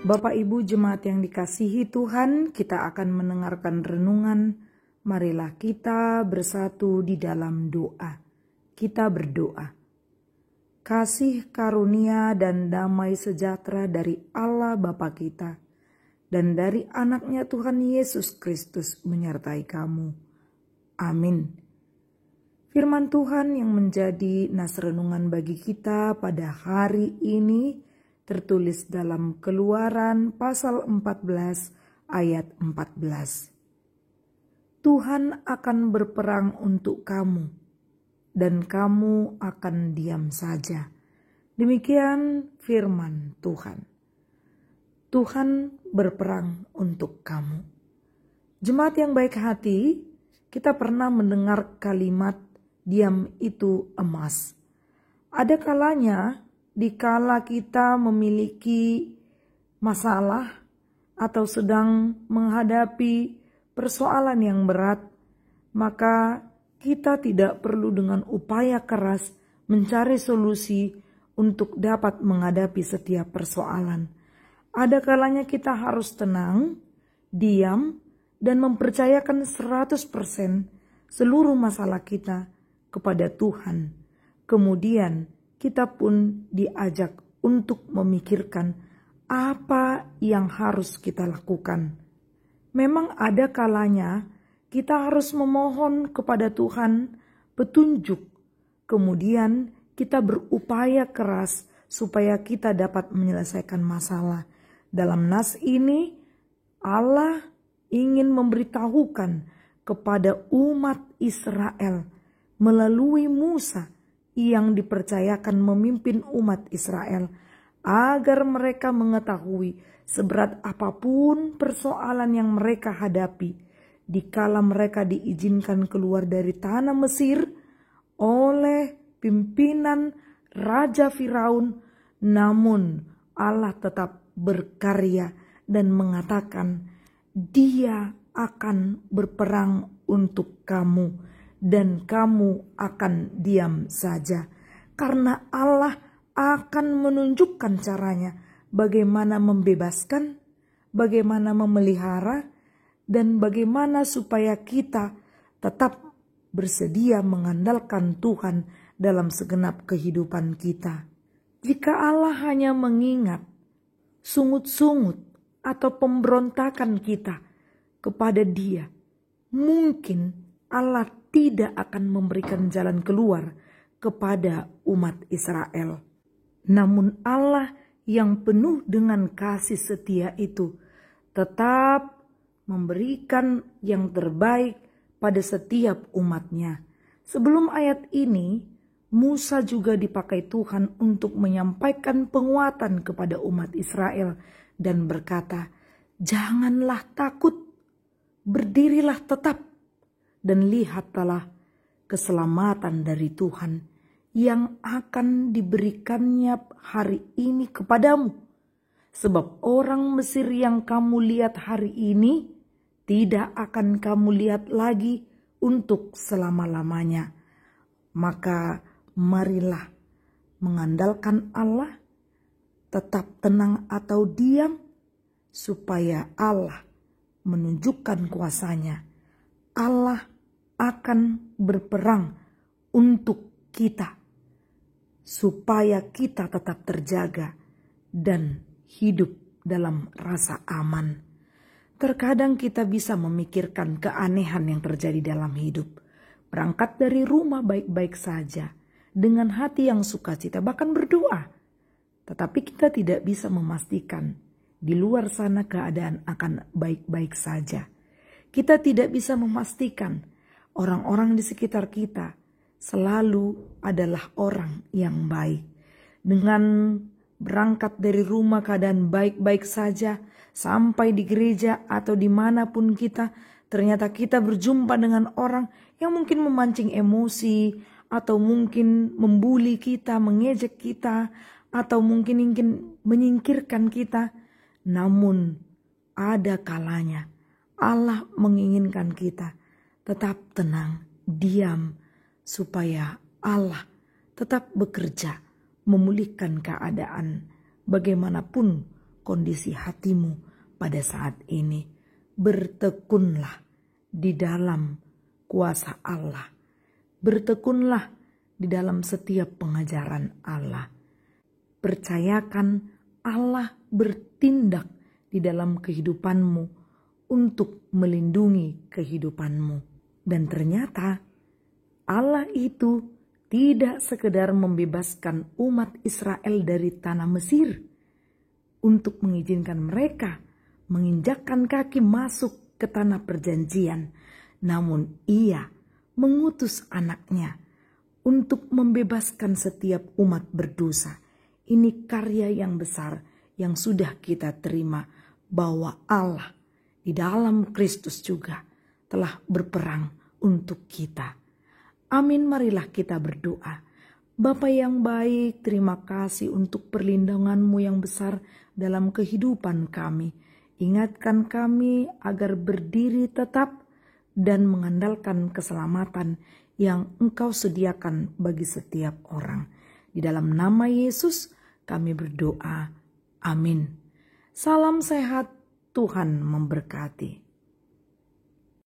Bapak Ibu jemaat yang dikasihi Tuhan, kita akan mendengarkan renungan. Marilah kita bersatu di dalam doa. Kita berdoa. Kasih karunia dan damai sejahtera dari Allah Bapa kita dan dari anaknya Tuhan Yesus Kristus menyertai kamu. Amin. Firman Tuhan yang menjadi nas renungan bagi kita pada hari ini tertulis dalam Keluaran pasal 14 ayat 14. Tuhan akan berperang untuk kamu dan kamu akan diam saja. Demikian firman Tuhan. Tuhan berperang untuk kamu. Jemaat yang baik hati, kita pernah mendengar kalimat diam itu emas. Ada kalanya dikala kita memiliki masalah atau sedang menghadapi persoalan yang berat, maka kita tidak perlu dengan upaya keras mencari solusi untuk dapat menghadapi setiap persoalan. Ada kalanya kita harus tenang, diam, dan mempercayakan 100% seluruh masalah kita kepada Tuhan. Kemudian kita pun diajak untuk memikirkan apa yang harus kita lakukan. Memang ada kalanya kita harus memohon kepada Tuhan petunjuk. Kemudian kita berupaya keras supaya kita dapat menyelesaikan masalah. Dalam nas ini Allah ingin memberitahukan kepada umat Israel melalui Musa yang dipercayakan memimpin umat Israel agar mereka mengetahui seberat apapun persoalan yang mereka hadapi dikala mereka diizinkan keluar dari tanah Mesir oleh pimpinan Raja Firaun, namun Allah tetap berkarya dan mengatakan Dia akan berperang untuk kamu dan kamu akan diam saja, karena Allah akan menunjukkan caranya bagaimana membebaskan, bagaimana memelihara, dan bagaimana supaya kita tetap bersedia mengandalkan Tuhan dalam segenap kehidupan kita. Jika Allah hanya mengingat sungut-sungut atau pemberontakan kita kepada Dia, mungkin Allah tidak akan memberikan jalan keluar kepada umat Israel. Namun Allah yang penuh dengan kasih setia itu tetap memberikan yang terbaik pada setiap umatnya. Sebelum ayat ini, Musa juga dipakai Tuhan untuk menyampaikan penguatan kepada umat Israel dan berkata, "Janganlah takut, berdirilah tetap, dan lihatlah keselamatan dari Tuhan yang akan diberikannya hari ini kepadamu. Sebab orang Mesir yang kamu lihat hari ini tidak akan kamu lihat lagi untuk selama-lamanya. Maka marilah mengandalkan Allah, tetap tenang atau diam, supaya Allah menunjukkan kuasanya. Allah akan berperang untuk kita, supaya kita tetap terjaga dan hidup dalam rasa aman. Terkadang kita bisa memikirkan keanehan yang terjadi dalam hidup. Berangkat dari rumah baik-baik saja, dengan hati yang sukacita, bahkan berdoa. Tetapi kita tidak bisa memastikan di luar sana keadaan akan baik-baik saja. Kita tidak bisa memastikan orang-orang di sekitar kita selalu adalah orang yang baik. Dengan berangkat dari rumah keadaan baik-baik saja, sampai di gereja atau dimanapun kita, ternyata kita berjumpa dengan orang yang mungkin memancing emosi, atau mungkin membuli kita, mengejek kita, atau mungkin menyingkirkan kita. Namun ada kalanya Allah menginginkan kita tetap tenang, diam, supaya Allah tetap bekerja memulihkan keadaan bagaimanapun kondisi hatimu pada saat ini. Bertekunlah di dalam kuasa Allah. Bertekunlah di dalam setiap pengajaran Allah. Percayakan Allah bertindak di dalam kehidupanmu untuk melindungi kehidupanmu. Dan ternyata Allah itu tidak sekedar membebaskan umat Israel dari tanah Mesir untuk mengizinkan mereka menginjakkan kaki masuk ke tanah perjanjian, namun Ia mengutus anaknya untuk membebaskan setiap umat berdosa. Ini karya yang besar yang sudah kita terima, bahwa Allah di dalam Kristus juga telah berperang untuk kita. Amin, marilah kita berdoa. Bapa yang baik, terima kasih untuk perlindungan-Mu yang besar dalam kehidupan kami. Ingatkan kami agar berdiri tetap dan mengandalkan keselamatan yang Engkau sediakan bagi setiap orang. Di dalam nama Yesus kami berdoa. Amin. Salam sehat, Tuhan memberkati.